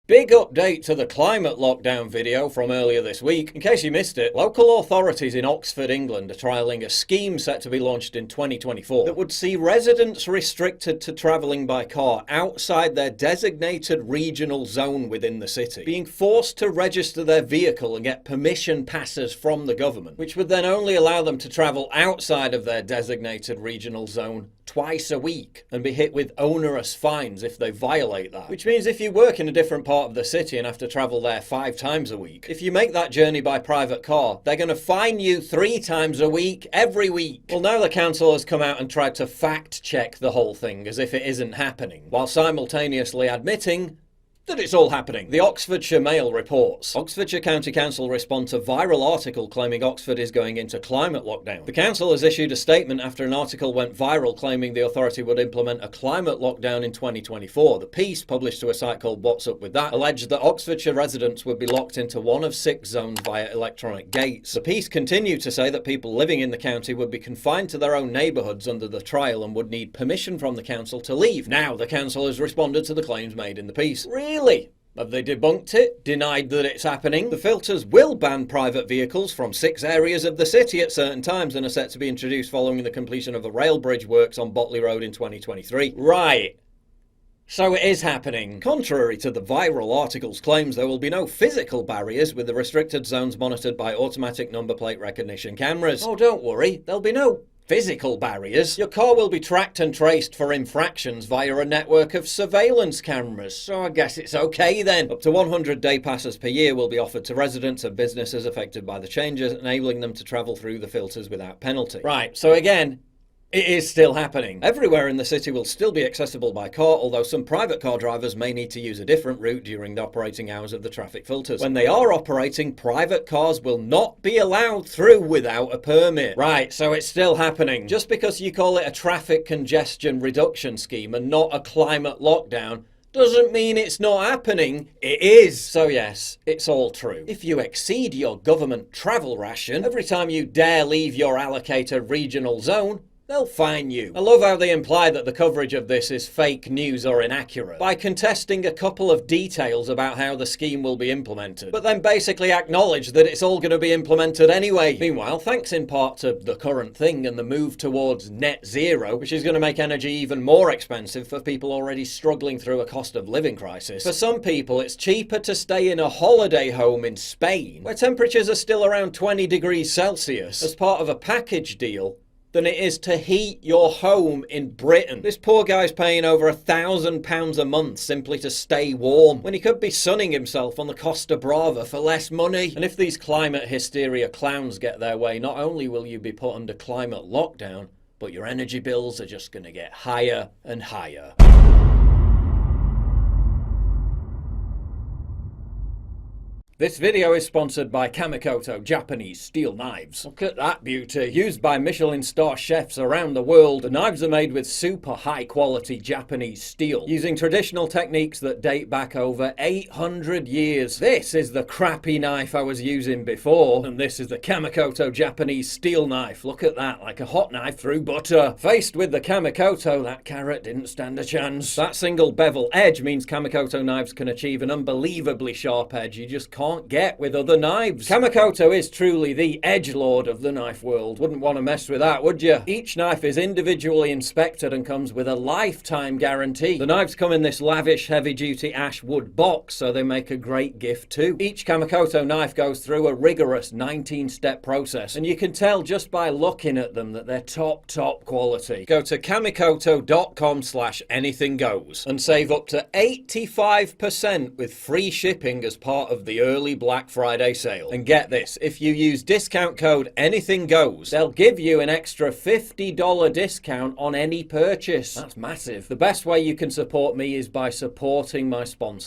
Big update to the climate lockdown video from earlier this week. In case you missed it, local authorities in Oxford, England are trialling a scheme set to be launched in 2024 that would see residents restricted to travelling by car outside their designated regional zone within the city being forced to register their vehicle and get permission passes from the government, which would then only allow them to travel outside of their designated regional zone twice a week and be hit with onerous fines if they violate that. Which means if you work in a different part of the city and have to travel there 5 times a week, if you make that journey by private car, they're going to fine you 3 times a week, every week. Well, now the council has come out and tried to fact check the whole thing as if it isn't happening, while simultaneously admitting that it's all happening. The Oxfordshire Mail reports Oxfordshire County Council respond to viral article claiming Oxford is going into climate lockdown. The council has issued a statement after an article went viral claiming the authority would implement a climate lockdown in 2024. The piece, published to a site called What's Up With That, alleged that Oxfordshire residents would be locked into one of 6 zones via electronic gates. The piece continued to say that people living in the county would be confined to their own neighbourhoods under the trial and would need permission from the council to leave. Now the council has responded to the claims made in the piece. Really? Have they debunked it? Denied that it's happening? The filters will ban private vehicles from 6 areas of the city at certain times and are set to be introduced following the completion of the rail bridge works on Botley Road in 2023. Right. So it is happening. Contrary to the viral article's claims, there will be no physical barriers with the restricted zones monitored by automatic number plate recognition cameras. Oh, don't worry, there'll be no physical barriers. Your car will be tracked and traced for infractions via a network of surveillance cameras, so I guess it's okay then. Up to 100 day passes per year will be offered to residents and businesses affected by the changes, enabling them to travel through the filters without penalty. Right, so again, it is still happening. Everywhere in the city will still be accessible by car, although some private car drivers may need to use a different route during the operating hours of the traffic filters. When they are operating, private cars will not be allowed through without a permit. Right, so it's still happening. Just because you call it a traffic congestion reduction scheme and not a climate lockdown doesn't mean it's not happening. It is. So yes, it's all true. If you exceed your government travel ration every time you dare leave your allocated regional zone, they'll fine you. I love how they imply that the coverage of this is fake news or inaccurate by contesting a couple of details about how the scheme will be implemented, but then basically acknowledge that it's all going to be implemented anyway. Meanwhile, thanks in part to the current thing and the move towards net zero, which is going to make energy even more expensive for people already struggling through a cost of living crisis. For some people, it's cheaper to stay in a holiday home in Spain, where temperatures are still around 20 degrees Celsius, as part of a package deal than it is to heat your home in Britain. This poor guy's paying over £1,000 a month simply to stay warm, when he could be sunning himself on the Costa Brava for less money. And if these climate hysteria clowns get their way, not only will you be put under climate lockdown, but your energy bills are just going to get higher and higher. This video is sponsored by Kamikoto Japanese Steel Knives. Look at that beauty. Used by Michelin star chefs around the world, the knives are made with super high quality Japanese steel, using traditional techniques that date back over 800 years. This is the crappy knife I was using before, and this is the Kamikoto Japanese Steel Knife. Look at that, like a hot knife through butter. Faced with the Kamikoto, that carrot didn't stand a chance. That single bevel edge means Kamikoto knives can achieve an unbelievably sharp edge you just can't get with other knives. Kamikoto is truly the edgelord of the knife world. Wouldn't want to mess with that, would you? Each knife is individually inspected and comes with a lifetime guarantee. The knives come in this lavish heavy-duty ash wood box, so they make a great gift too. Each Kamikoto knife goes through a rigorous 19-step process, and you can tell just by looking at them that they're top quality. Go to kamikoto.com/anythinggoes and save up to 85% with free shipping as part of the early Black Friday sale. And get this, if you use discount code ANYTHINGGOES, they'll give you an extra $50 discount on any purchase. That's massive. The best way you can support me is by supporting my sponsor.